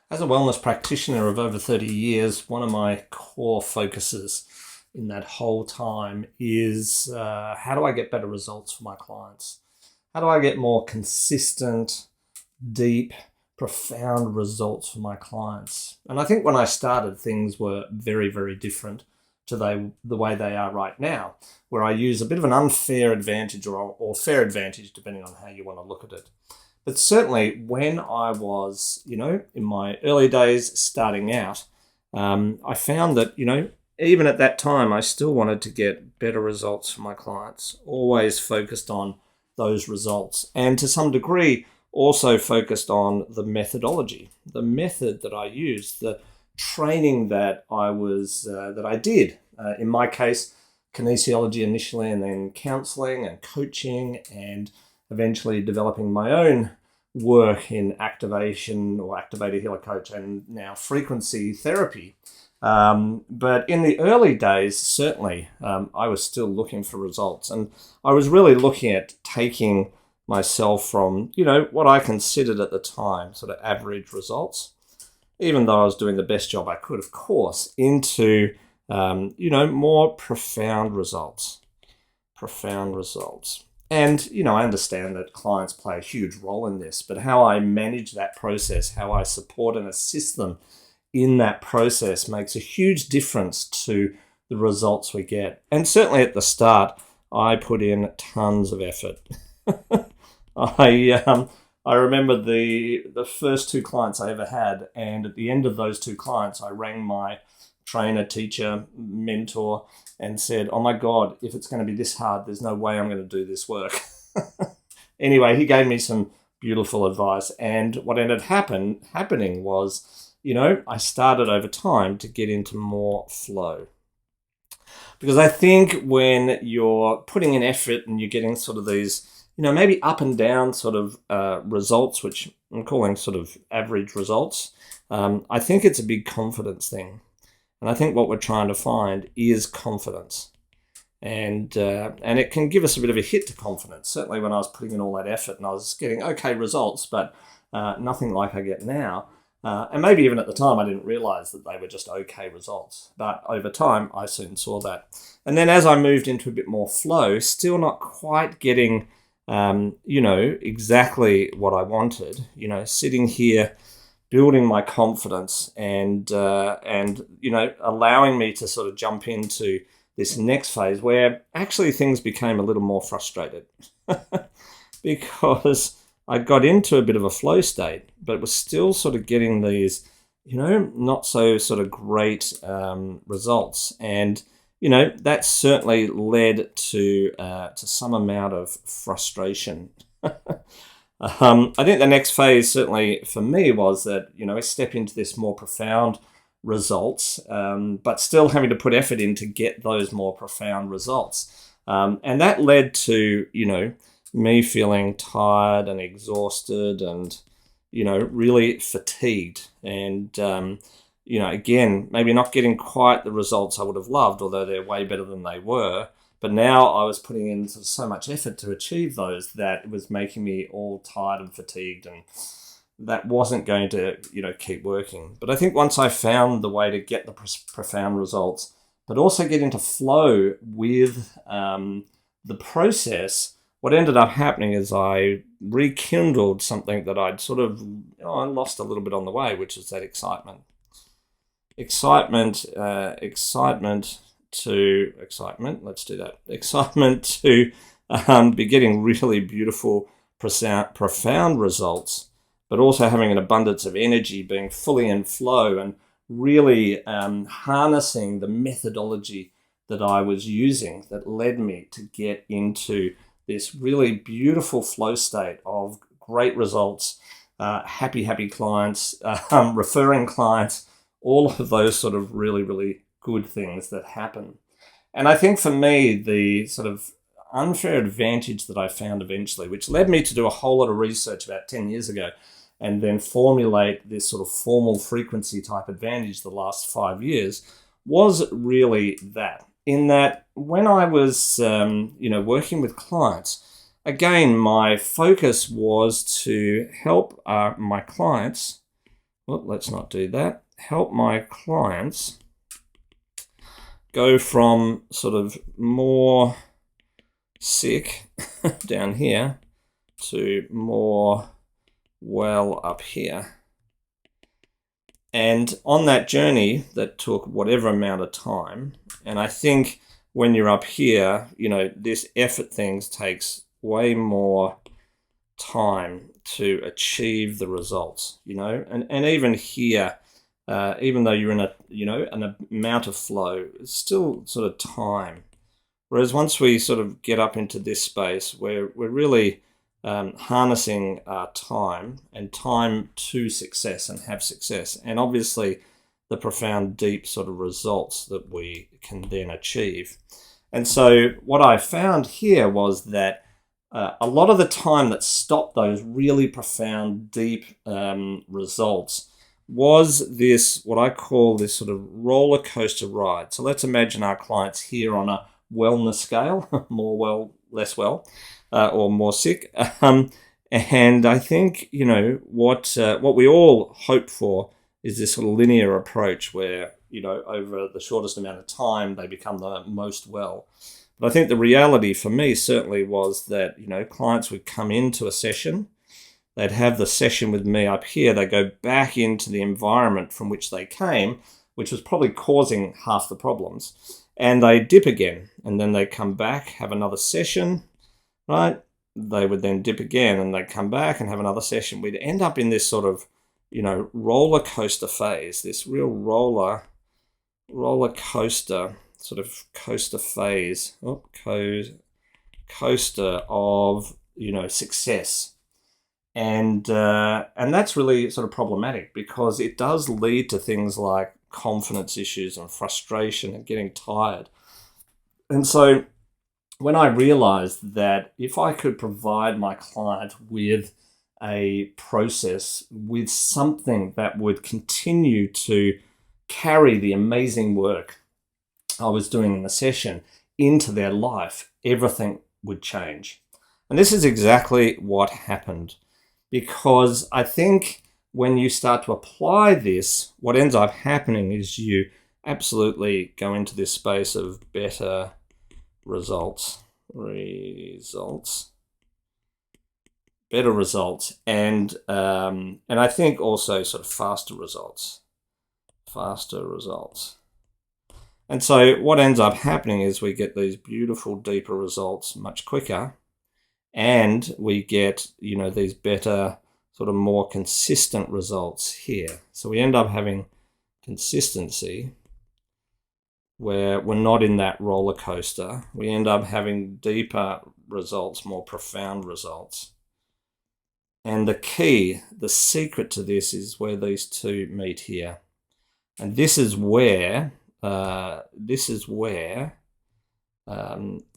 As a wellness practitioner of over 30 years, one of my core focuses in that whole time is how do I get better results for my clients? How do I get more consistent, deep, profound results for my clients? And I think when I started, things were very, very different to the way they are right now, where I use a bit of an unfair advantage or fair advantage, depending on how you want to look at it. But certainly when I was, in my early days starting out, I found that, even at that time, I still wanted to get better results for my clients, always focused on those results. And to some degree, also focused on the methodology, the method that I used, the training that I did. In my case, kinesiology initially, and then counseling and coaching, and eventually developing my own work in activation or activated healer coach, and now frequency therapy. But in the early days, certainly, I was still looking for results, and I was really looking at taking myself from, what I considered at the time sort of average results, even though I was doing the best job I could, of course, into, more profound results. And, I understand that clients play a huge role in this, but how I manage that process, how I support and assist them in that process makes a huge difference to the results we get. And certainly at the start, I put in tons of effort. I remember the first two clients I ever had, and at the end of those two clients, I rang my trainer, teacher, mentor, and said, "Oh my God, if it's going to be this hard, there's no way I'm going to do this work." Anyway, he gave me some beautiful advice, and what ended happening was, I started over time to get into more flow. Because I think when you're putting in effort and you're getting sort of these, maybe up and down sort of results, which I'm calling sort of average results, I think it's a big confidence thing. And I think what we're trying to find is confidence. And it can give us a bit of a hit to confidence. Certainly when I was putting in all that effort and I was getting okay results, but nothing like I get now. And maybe even at the time, I didn't realize that they were just okay results. But over time, I soon saw that. And then as I moved into a bit more flow, still not quite getting, exactly what I wanted, sitting here, building my confidence and allowing me to sort of jump into this next phase where actually things became a little more frustrated because I got into a bit of a flow state, but was still sort of getting these, not so sort of great results. And, that certainly led to some amount of frustration. I think the next phase certainly for me was that, I step into this more profound results, but still having to put effort in to get those more profound results. And that led to, me feeling tired and exhausted and, really fatigued. And, again, maybe not getting quite the results I would have loved, although they're way better than they were. But now I was putting in so much effort to achieve those that it was making me all tired and fatigued, and that wasn't going to, keep working. But I think once I found the way to get the profound results, but also get into flow with the process, what ended up happening is I rekindled something that I'd sort of I lost a little bit on the way, which is that excitement. Excitement to be getting really beautiful, profound results, but also having an abundance of energy, being fully in flow, and really harnessing the methodology that I was using that led me to get into this really beautiful flow state of great results, happy clients, referring clients, all of those sort of really, really good things that happen. And I think for me, the sort of unfair advantage that I found eventually, which led me to do a whole lot of research about 10 years ago, and then formulate this sort of formal frequency type advantage the last 5 years, was really that. In that when I was, working with clients, again, my focus was to help my clients well, let's not do that. Help my clients go from sort of more sick down here to more well up here. And on that journey that took whatever amount of time, and I think when you're up here, this effort thing takes way more time to achieve the results, and even here, even though you're in an amount of flow, it's still sort of time. Whereas once we sort of get up into this space where we're really harnessing our time and time to success and have success, and obviously the profound, deep sort of results that we can then achieve. And so what I found here was that a lot of the time that stopped those really profound, deep results was this, what I call this sort of roller coaster ride. So let's imagine our clients here on a wellness scale, more well, less well, or more sick. And I think, what we all hope for is this sort of linear approach where, over the shortest amount of time, they become the most well. But I think the reality for me certainly was that, clients would come into a session, they'd have the session with me up here, they go back into the environment from which they came, which was probably causing half the problems, and they dip again, and then they come back, have another session, right? They would then dip again, and they'd come back and have another session. We'd end up in this sort of, roller coaster phase, this real roller coaster, sort of coaster phase, coaster of, success. And that's really sort of problematic because it does lead to things like confidence issues and frustration and getting tired. And so when I realized that if I could provide my client with a process, with something that would continue to carry the amazing work I was doing in the session into their life, everything would change. And this is exactly what happened, because I think when you start to apply this, what ends up happening is you absolutely go into this space of better results, better results, and I think also sort of faster results. And so what ends up happening is we get these beautiful, deeper results much quicker, and we get, these better, sort of more consistent results here. So we end up having consistency where we're not in that roller coaster. We end up having deeper results, more profound results. And the secret to this is where these two meet here. And this is where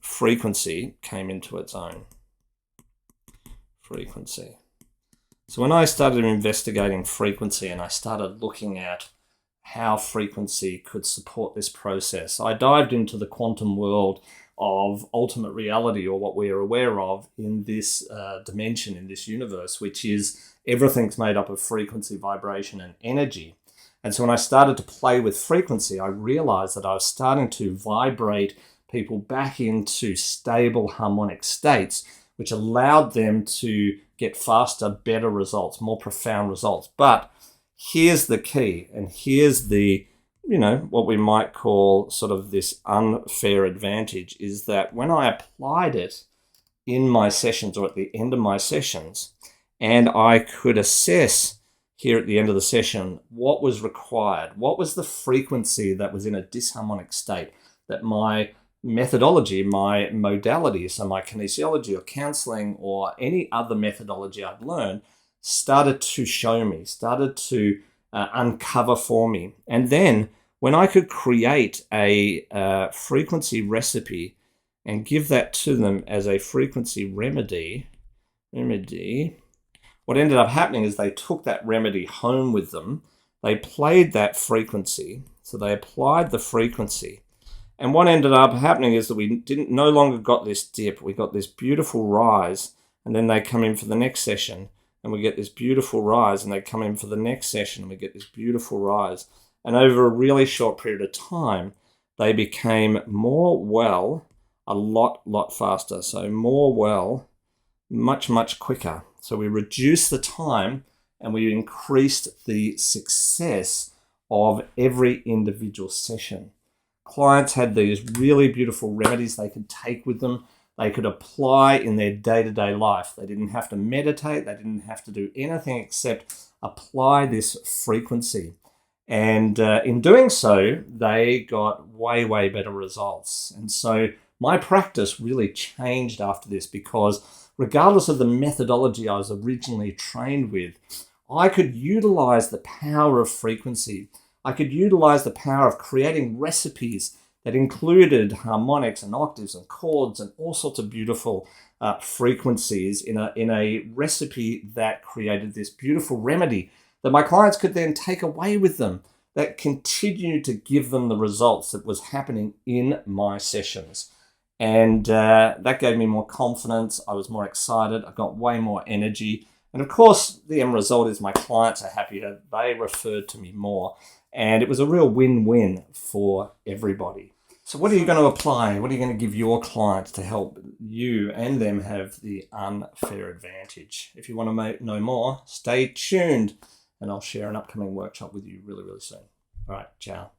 frequency came into its own. Frequency. So when I started investigating frequency and I started looking at how frequency could support this process, I dived into the quantum world of ultimate reality, or what we are aware of in this dimension, in this universe, which is everything's made up of frequency, vibration, and energy. And so when I started to play with frequency, I realized that I was starting to vibrate people back into stable harmonic states, which allowed them to get faster, better results, more profound results. But here's the key, and here's the, what we might call sort of this unfair advantage, is that when I applied it in my sessions or at the end of my sessions, and I could assess here at the end of the session what was required, what was the frequency that was in a disharmonic state, that my methodology, my modality, so my kinesiology or counseling or any other methodology I'd learned started to show me, started to uncover for me. And then when I could create a frequency recipe and give that to them as a frequency remedy, what ended up happening is they took that remedy home with them. They played that frequency, so they applied the frequency. And what ended up happening is that we no longer got this dip. We got this beautiful rise, and then they come in for the next session, and we get this beautiful rise, and they come in for the next session and we get this beautiful rise. And over a really short period of time, they became more well a lot faster. So more well, much quicker. So we reduced the time and we increased the success of every individual session. Clients had these really beautiful remedies they could take with them. They could apply in their day-to-day life. They didn't have to meditate. They didn't have to do anything except apply this frequency. And in doing so, they got way better results. And so my practice really changed after this, because regardless of the methodology I was originally trained with, I could utilize the power of frequency. I could utilize the power of creating recipes that included harmonics and octaves and chords and all sorts of beautiful frequencies in a recipe that created this beautiful remedy that my clients could then take away with them, that continued to give them the results that was happening in my sessions. And that gave me more confidence. I was more excited. I got way more energy. And of course, the end result is my clients are happier. They referred to me more. And it was a real win-win for everybody. So what are you going to apply? What are you going to give your clients to help you and them have the unfair advantage? If you want to know more, stay tuned, and I'll share an upcoming workshop with you really soon. All right, ciao.